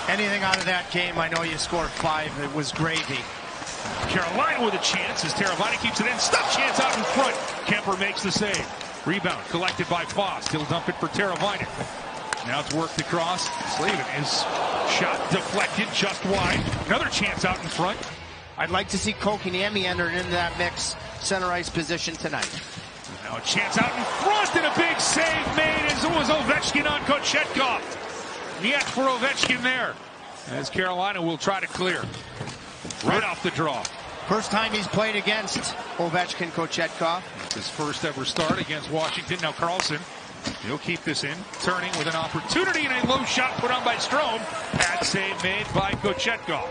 Anything out of that game, I know you scored 5. It was gravy. Carolina with a chance as Teravainen keeps it in. Stop chance out in front. Kemper makes the save. Rebound collected by Foss. He'll dump it for Teravainen. Now it's worked across. Slavin is shot deflected just wide. Another chance out in front. I'd like to see Kotkaniemi enter into that mix center ice position tonight. Now a chance out in front and a big save made as it was Ovechkin on Kochetkov. Niet for Ovechkin there as Carolina will try to clear. Right off the draw. First time he's played against Ovechkin Kochetkov. His first ever start against Washington. Now Carlson, he'll keep this in. Turning with an opportunity and a low shot put on by Strome. Pad save made by Kochetkov.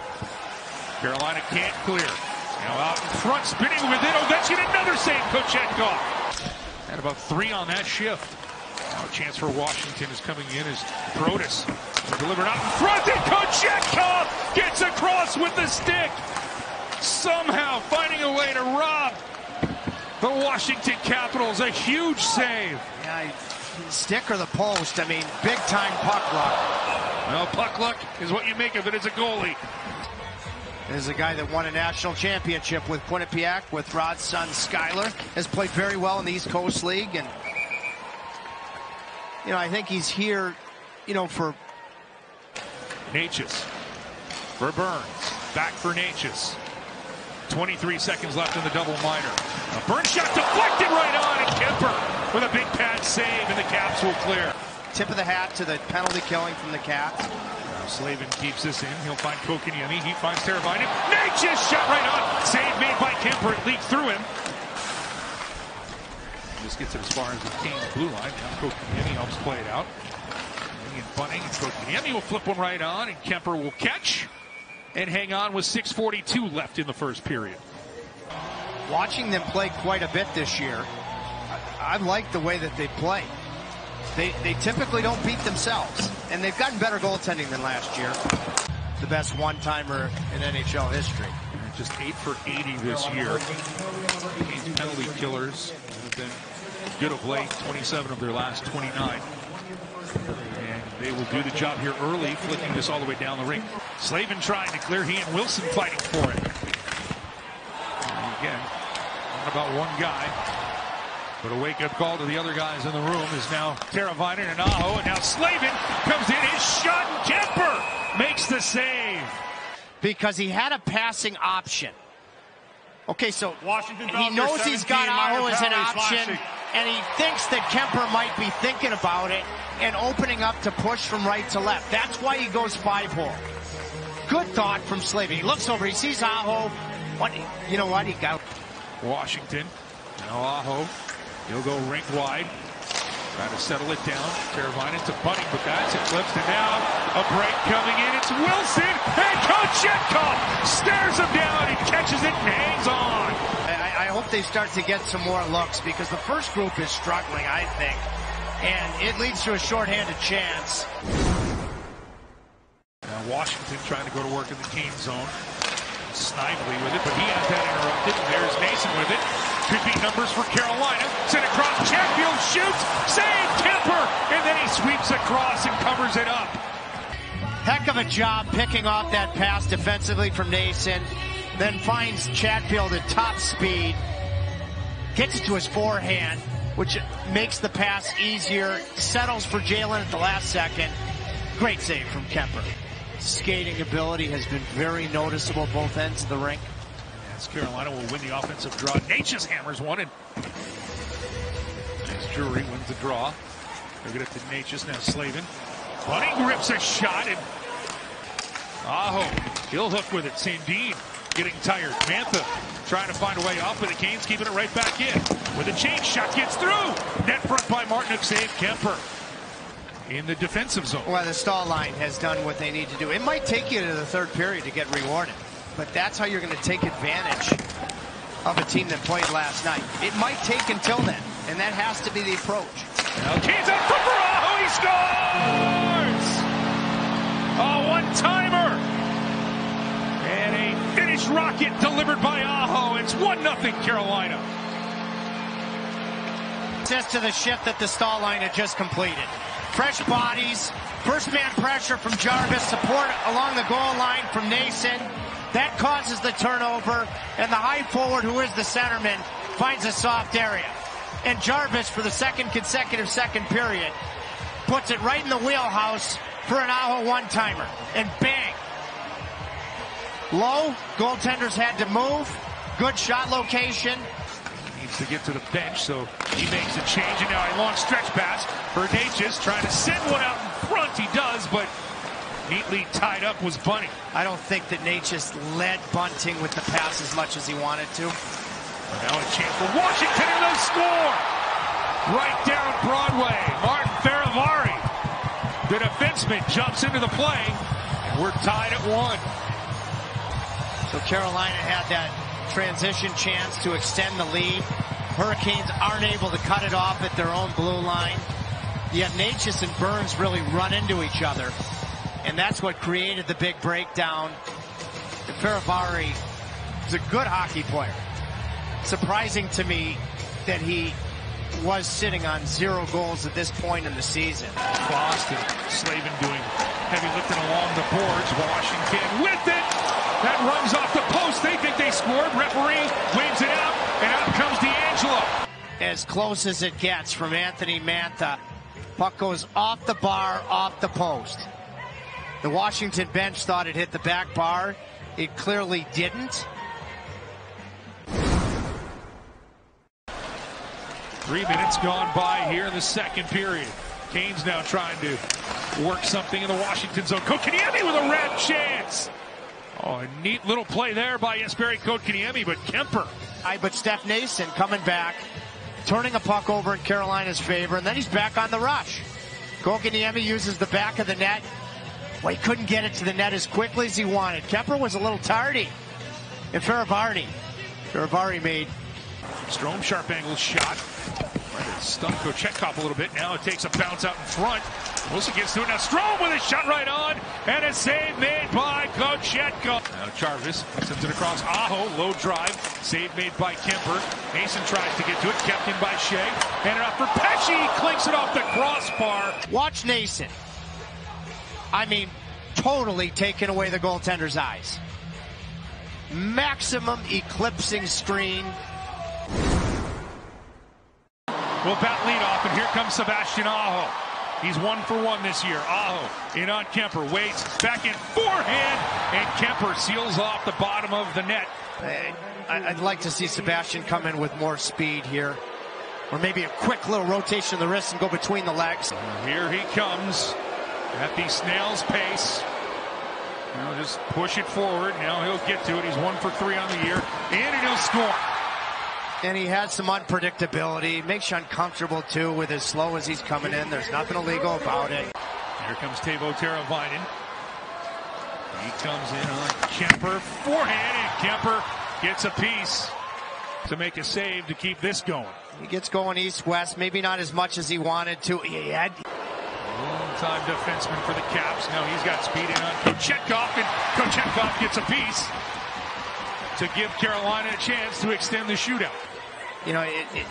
Carolina can't clear. Now out in front, spinning with it. Ovechkin, another save, Kochetkov. Had about 3 on that shift. Now a chance for Washington is coming in as Protas delivered out in front, and Kochetkov gets across with the stick. Somehow finding a way to rob the Washington Capitals. A huge save. Yeah, stick or the post. I mean, big time puck luck. Well, puck luck is what you make of it as a goalie. There's a guy that won a national championship with Quinnipiac with Rod's son Skyler. Has played very well in the East Coast League, and I think he's here, for Necas for Burns. Back for Necas. 23 seconds left in the double minor. A Burns shot deflected right on, and Kemper with a big pad save, and the Caps will clear. Tip of the hat to the penalty killing from the Caps. Now Slavin keeps this in. He'll find Kotkaniemi. He finds Teravainen. Necas shot right on. Save made by Kemper. It leaked through him. Just gets it as far as the Canes blue line. Now Kotkaniemi helps play it out. And bunting, and Kotkaniemi will flip one right on, and Kemper will catch and hang on with 6:42 left in the first period. Watching them play quite a bit this year, I like the way that they play. They typically don't beat themselves, and they've gotten better goaltending than last year. The best one-timer in NHL history. And just 8 for 80 this year. Canes penalty killers have been good of late, 27 of their last 29. And they will do the job here early, flicking this all the way down the rink. Slavin trying to clear, he and Wilson fighting for it. And again, not about one guy, but a wake-up call to the other guys in the room is now Teravainen and Aho, and now Slavin comes in, his shot, and Kemper makes the save. Because he had a passing option. Okay, so Washington he knows he's got Aho as an option, and he thinks that Kemper might be thinking about it and opening up to push from right to left. That's why he goes 5-hole. Good thought from Slavin. He looks over, he sees Aho. You know what? He got Washington. Now Aho. He'll go rink wide. Try to settle it down. Teravainen to Bunting, but that's eclipsed. And now a break coming in. It's Wilson. And Kochetkov stares him down and catches it and hangs on. I hope they start to get some more looks, because the first group is struggling, I think. And it leads to a shorthanded chance. Now Washington trying to go to work in the Kane zone. Snively with it, but he has that interrupted. And there's Mason with it. Could be numbers for Carolina. Sent across. Chatfield shoots. Save Kemper. And then he sweeps across and covers it up. Heck of a job picking off that pass defensively from Nason. Then finds Chatfield at top speed. Gets it to his forehand, which makes the pass easier. Settles for Jalen at the last second. Great save from Kemper. Skating ability has been very noticeable both ends of the rink. As Carolina will win the offensive draw. Necas hammers one, and as Drury wins the draw. They get it to Necas, now Slavin. Bunting rips a shot, and Aho, he'll hook with it. Sandin getting tired. Mantha trying to find a way off, but the Canes keeping it right back in. With a change shot, gets through. Net front by Martinook, save Kemper in the defensive zone. Well, the stall line has done what they need to do. It might take you to the third period to get rewarded, but that's how you're going to take advantage of a team that played last night. It might take until then, and that has to be the approach. Now Canes out for Aho, he scores! A one-timer! And a finished rocket delivered by Aho. It's 1-0 Carolina. Says to the shift that the stall line had just completed. fresh bodies, first man pressure from Jarvis, support along the goal line from Nason. That causes the turnover, and the high forward, who is the centerman, finds a soft area. And Jarvis, for the second consecutive second period, puts it right in the wheelhouse for an Aho one-timer. And bang! Low, goaltenders had to move. Good shot location. Needs to get to the bench, so he makes a change, and now a long stretch pass for Natchez, trying to send one out in front. He does, but neatly tied up was Bunny. I don't think that Natchez led Bunting with the pass as much as he wanted to. Now a chance for Washington, and they score! Right down Broadway, Martin Faravari. The defenseman jumps into the play, and we're tied at 1. So Carolina had that transition chance to extend the lead. Hurricanes aren't able to cut it off at their own blue line. Yet Natchez and Burns really run into each other. And that's what created the big breakdown. And Faravari is a good hockey player. Surprising to me that he was sitting on 0 goals at this point in the season. Boston, Slavin doing heavy lifting along the boards. Washington with it. That runs off the post. They think they scored. Referee waves it out, and out comes D'Angelo. As close as it gets from Anthony Mantha. Puck goes off the bar, off the post. The Washington bench thought it hit the back bar. It clearly didn't. 3 minutes gone by here in the second period. Canes now trying to work something in the Washington zone. Kotkaniemi with a red chance. Oh, a neat little play there by Jesperi Kotkaniemi, but Kemper. But Steph Nason coming back, turning a puck over in Carolina's favor, and then he's back on the rush. Kotkaniemi uses the back of the net. Well, he couldn't get it to the net as quickly as he wanted. Kemper was a little tardy. And Faravari made Strome, sharp angle shot. Might have stunned Kochetkov a little bit. Now it takes a bounce out in front. Wilson gets to it. Now Strome with a shot right on. And a save made by Kochetkov. Now Jarvis sends it across Aho. Low drive. Save made by Kemper. Mason tries to get to it. Kept in by Shea. And it off for Pesce. Clinks it off the crossbar. Watch Nason. I mean, totally taking away the goaltender's eyes. Maximum eclipsing screen. Will bat lead off, and here comes Sebastian Aho. He's 1 for 1 this year. Aho in on Kemper, waits, back in forehand, and Kemper seals off the bottom of the net. I'd like to see Sebastian come in with more speed here. Or maybe a quick little rotation of the wrist and go between the legs. Here he comes at the snail's pace. Now just push it forward. Now he'll get to it. He's 1 for 3 on the year, and he'll score. And he had some unpredictability. Makes you uncomfortable, too, with as slow as he's coming in. There's nothing illegal about it. Here comes Teuvo Teravainen. He comes in on Kemper. Forehand, and Kemper gets a piece to make a save to keep this going. He gets going east-west. Maybe not as much as he wanted to. He had long-time defenseman for the Caps. Now he's got speed in on Kochetkov, and Kochetkov gets a piece to give Carolina a chance to extend the shootout. You know, it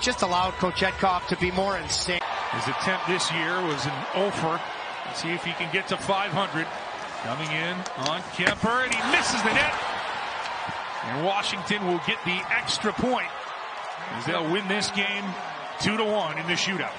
just allowed Kochetkov to be more in sync. His attempt this year was an offer. Let's see if he can get to 500. Coming in on Kemper, and he misses the net. And Washington will get the extra point as they'll win this game 2-1 in the shootout.